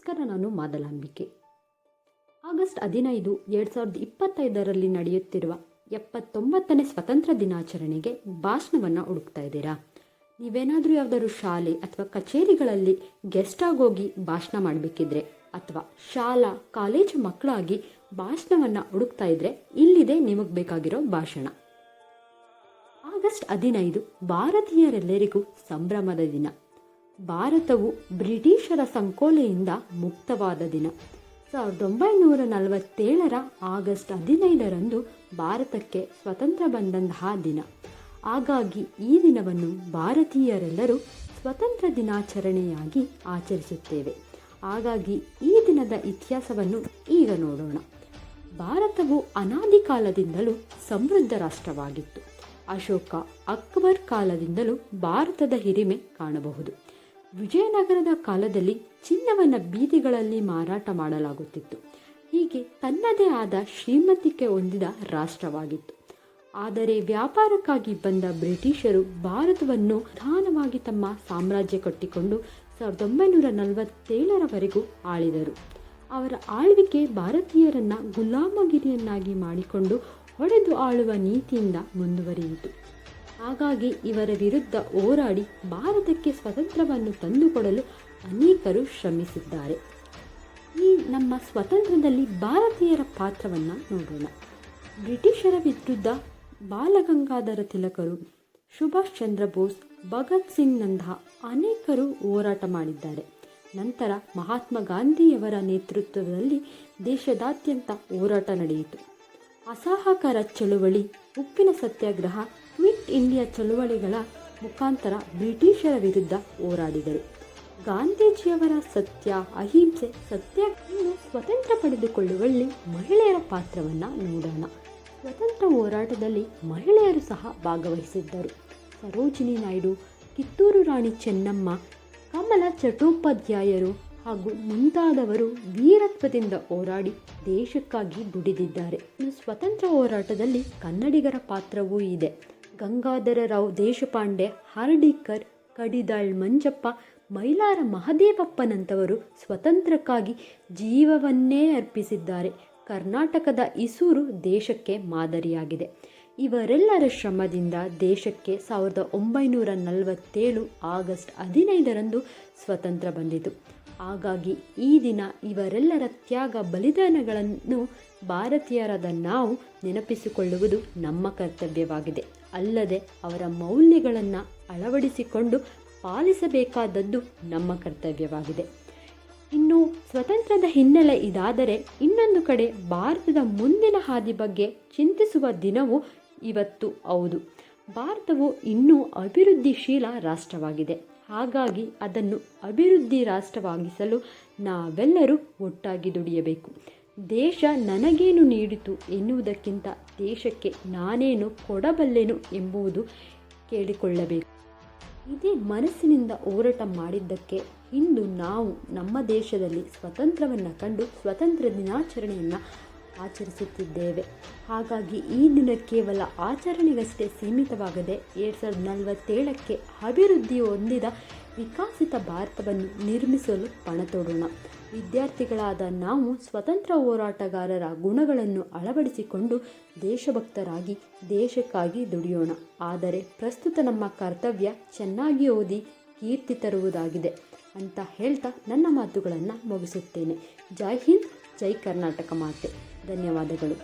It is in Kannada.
ನಮಸ್ಕಾರ, ನಾನು ಮಾದಲಾಂಬಿಕೆ. ಆಗಸ್ಟ್ 15, 2025ರಲ್ಲಿ ನಡೆಯುತ್ತಿರುವ 79ನೇ ಸ್ವತಂತ್ರ ದಿನಾಚರಣೆಗೆ ಭಾಷಣವನ್ನು ಹುಡುಕ್ತಾ ಇದ್ದೀರಾ? ನೀವೇನಾದರೂ ಯಾವುದಾದ್ರು ಶಾಲೆ ಅಥವಾ ಕಚೇರಿಗಳಲ್ಲಿ ಗೆಸ್ಟ್ ಆಗೋಗಿ ಭಾಷಣ ಮಾಡಬೇಕಿದ್ರೆ ಅಥವಾ ಶಾಲಾ ಕಾಲೇಜು ಮಕ್ಕಳಾಗಿ ಭಾಷಣವನ್ನು ಹುಡುಕ್ತಾ ಇದ್ರೆ ಇಲ್ಲಿದೆ ನಿಮಗೆ ಬೇಕಾಗಿರೋ ಭಾಷಣ. ಆಗಸ್ಟ್ 15 ಭಾರತೀಯರೆಲ್ಲರಿಗೂ ಸಂಭ್ರಮದ ದಿನ. ಭಾರತವು ಬ್ರಿಟಿಷರ ಸಂಕೋಲೆಯಿಂದ ಮುಕ್ತವಾದ ದಿನ. 1947ರ ಆಗಸ್ಟ್ 15ರಂದು ಭಾರತಕ್ಕೆ ಸ್ವತಂತ್ರ ಬಂದಂತಹ ದಿನ. ಹಾಗಾಗಿ ಈ ದಿನವನ್ನು ಭಾರತೀಯರೆಲ್ಲರೂ ಸ್ವತಂತ್ರ ದಿನಾಚರಣೆಯಾಗಿ ಆಚರಿಸುತ್ತೇವೆ. ಹಾಗಾಗಿ ಈ ದಿನದ ಇತಿಹಾಸವನ್ನು ಈಗ ನೋಡೋಣ. ಭಾರತವು ಅನಾದಿ ಕಾಲದಿಂದಲೂ ಸಮೃದ್ಧ ರಾಷ್ಟ್ರವಾಗಿತ್ತು. ಅಶೋಕ, ಅಕ್ಬರ್ ಕಾಲದಿಂದಲೂ ಭಾರತದ ಹಿರಿಮೆ ಕಾಣಬಹುದು. ವಿಜಯನಗರದ ಕಾಲದಲ್ಲಿ ಚಿನ್ನವನ್ನು ಬೀದಿಗಳಲ್ಲಿ ಮಾರಾಟ ಮಾಡಲಾಗುತ್ತಿತ್ತು. ಹೀಗೆ ತನ್ನದೇ ಆದ ಶ್ರೀಮಂತಿಕೆ ಹೊಂದಿದ ರಾಷ್ಟ್ರವಾಗಿತ್ತು. ಆದರೆ ವ್ಯಾಪಾರಕ್ಕಾಗಿ ಬಂದ ಬ್ರಿಟಿಷರು ಭಾರತವನ್ನು ನಿಧಾನವಾಗಿ ತಮ್ಮ ಸಾಮ್ರಾಜ್ಯ ಕಟ್ಟಿಕೊಂಡು 1947ರವರೆಗೂ ಆಳಿದರು. ಅವರ ಆಳ್ವಿಕೆ ಭಾರತೀಯರನ್ನು ಗುಲಾಮಗಿರಿಯನ್ನಾಗಿ ಮಾಡಿಕೊಂಡು ಹೊಡೆದು ಆಳುವ ನೀತಿಯಿಂದ ಮುಂದುವರಿಯಿತು. ಹಾಗಾಗಿ ಇವರ ವಿರುದ್ಧ ಹೋರಾಡಿ ಭಾರತಕ್ಕೆ ಸ್ವಾತಂತ್ರ್ಯವನ್ನು ತಂದುಕೊಡಲು ಅನೇಕರು ಶ್ರಮಿಸಿದ್ದಾರೆ. ಈ ನಮ್ಮ ಸ್ವಾತಂತ್ರ್ಯದಲ್ಲಿ ಭಾರತೀಯರ ಪಾತ್ರವನ್ನು ನೋಡೋಣ. ಬ್ರಿಟಿಷರ ವಿರುದ್ಧ ಬಾಲಗಂಗಾಧರ ತಿಲಕರು, ಸುಭಾಷ್ ಚಂದ್ರ ಬೋಸ್, ಭಗತ್ ಸಿಂಗ್ನಂತಹ ಅನೇಕರು ಹೋರಾಟ ಮಾಡಿದ್ದಾರೆ. ನಂತರ ಮಹಾತ್ಮ ಗಾಂಧಿಯವರ ನೇತೃತ್ವದಲ್ಲಿ ದೇಶದಾದ್ಯಂತ ಹೋರಾಟ ನಡೆಯಿತು. ಅಸಹಕಾರ ಚಳುವಳಿ, ಉಪ್ಪಿನ ಸತ್ಯಾಗ್ರಹ, ಕ್ವಿಟ್ ಇಂಡಿಯಾ ಚಳುವಳಿಗಳ ಮುಖಾಂತರ ಬ್ರಿಟಿಷರ ವಿರುದ್ಧ ಹೋರಾಡಿದರು. ಗಾಂಧೀಜಿಯವರ ಸತ್ಯ, ಅಹಿಂಸೆ, ಸತ್ಯಾಗ್ರಹ ಸ್ವತಂತ್ರ ಪಡೆದುಕೊಳ್ಳುವಲ್ಲಿ ಮಹಿಳೆಯರ ಪಾತ್ರವನ್ನು ನೋಡೋಣ. ಸ್ವತಂತ್ರ ಹೋರಾಟದಲ್ಲಿ ಮಹಿಳೆಯರು ಸಹ ಭಾಗವಹಿಸಿದ್ದರು. ಸರೋಜಿನಿ ನಾಯ್ಡು, ಕಿತ್ತೂರು ರಾಣಿ ಚೆನ್ನಮ್ಮ, ಕಮಲ ಚಟ್ಟೋಪಾಧ್ಯಾಯರು ಹಾಗೂ ಮುಂತಾದವರು ವೀರತ್ವದಿಂದ ಹೋರಾಡಿ ದೇಶಕ್ಕಾಗಿ ದುಡಿದಿದ್ದಾರೆ. ಸ್ವತಂತ್ರ ಹೋರಾಟದಲ್ಲಿ ಕನ್ನಡಿಗರ ಪಾತ್ರವೂ ಇದೆ. ಗಂಗಾಧರರಾವ್ ದೇಶಪಾಂಡೆ, ಹರ್ಡಿಕರ್, ಕಡಿದಾಳ್ ಮಂಜಪ್ಪ, ಮೈಲಾರ ಮಹದೇವಪ್ಪನಂತವರು ಸ್ವತಂತ್ರಕ್ಕಾಗಿ ಜೀವವನ್ನೇ ಅರ್ಪಿಸಿದ್ದಾರೆ. ಕರ್ನಾಟಕದ ಇಸೂರು ದೇಶಕ್ಕೆ ಮಾದರಿಯಾಗಿದೆ. ಇವರೆಲ್ಲರ ಶ್ರಮದಿಂದ ದೇಶಕ್ಕೆ 1947 ಆಗಸ್ಟ್ 15ರಂದು ಸ್ವಾತಂತ್ರ್ಯ ಬಂದಿತು. ಹಾಗಾಗಿ ಈ ದಿನ ಇವರೆಲ್ಲರ ತ್ಯಾಗ ಬಲಿದಾನಗಳನ್ನು ಭಾರತೀಯರಾದ ನಾವು ನೆನಪಿಸಿಕೊಳ್ಳುವುದು ನಮ್ಮ ಕರ್ತವ್ಯವಾಗಿದೆ. ಅಲ್ಲದೆ ಅವರ ಮೌಲ್ಯಗಳನ್ನು ಅಳವಡಿಸಿಕೊಂಡು ಪಾಲಿಸಬೇಕಾದದ್ದು ನಮ್ಮ ಕರ್ತವ್ಯವಾಗಿದೆ. ಇನ್ನು ಸ್ವತಂತ್ರದ ಹಿನ್ನೆಲೆ ಇದಾದರೆ, ಇನ್ನೊಂದು ಕಡೆ ಭಾರತದ ಮುಂದಿನ ಹಾದಿ ಬಗ್ಗೆ ಚಿಂತಿಸುವ ದಿನವೂ ಇವತ್ತು. ಹೌದು, ಭಾರತವು ಇನ್ನೂ ಅಭಿವೃದ್ಧಿಶೀಲ ರಾಷ್ಟ್ರವಾಗಿದೆ. ಹಾಗಾಗಿ ಅದನ್ನು ಅಭಿವೃದ್ಧಿ ರಾಷ್ಟ್ರವಾಗಿಸಲು ನಾವೆಲ್ಲರೂ ಒಟ್ಟಾಗಿ ದುಡಿಯಬೇಕು. ದೇಶ ನನಗೇನು ನೀಡಿತು ಎನ್ನುವುದಕ್ಕಿಂತ ದೇಶಕ್ಕೆ ನಾನೇನು ಕೊಡಬಲ್ಲೆನು ಎಂಬುದು ಕೇಳಿಕೊಳ್ಳಬೇಕು. ಇದೇ ಮನಸ್ಸಿನಿಂದ ಹೋರಾಟ ಮಾಡಿದ್ದಕ್ಕೆ ಇಂದು ನಾವು ನಮ್ಮ ದೇಶದಲ್ಲಿ ಸ್ವಾತಂತ್ರ್ಯವನ್ನು ಕಂಡು ಸ್ವಾತಂತ್ರ್ಯ ದಿನಾಚರಣೆಯನ್ನು ಆಚರಿಸುತ್ತಿದ್ದೇವೆ. ಹಾಗಾಗಿ ಈ ದಿನ ಕೇವಲ ಆಚರಣೆಗಷ್ಟೇ ಸೀಮಿತವಾಗದೆ 2047ಕ್ಕೆ ಅಭಿವೃದ್ಧಿ ಹೊಂದಿದ ವಿಕಸಿತ ಭಾರತವನ್ನು ನಿರ್ಮಿಸಲು ಪಣತೊಡೋಣ. ವಿದ್ಯಾರ್ಥಿಗಳಾದ ನಾವು ಸ್ವತಂತ್ರ ಹೋರಾಟಗಾರರ ಗುಣಗಳನ್ನು ಅಳವಡಿಸಿಕೊಂಡು ದೇಶಭಕ್ತರಾಗಿ ದೇಶಕ್ಕಾಗಿ ದುಡಿಯೋಣ. ಆದರೆ ಪ್ರಸ್ತುತ ನಮ್ಮ ಕರ್ತವ್ಯ ಚೆನ್ನಾಗಿ ಓದಿ ಕೀರ್ತಿ ತರುವುದಾಗಿದೆ ಅಂತ ಹೇಳ್ತಾ ನನ್ನ ಮಾತುಗಳನ್ನು ಮುಗಿಸುತ್ತೇನೆ. ಜೈ ಹಿಂದ್, ಜೈ ಕರ್ನಾಟಕ ಮಾತೆ. ಧನ್ಯವಾದಗಳು.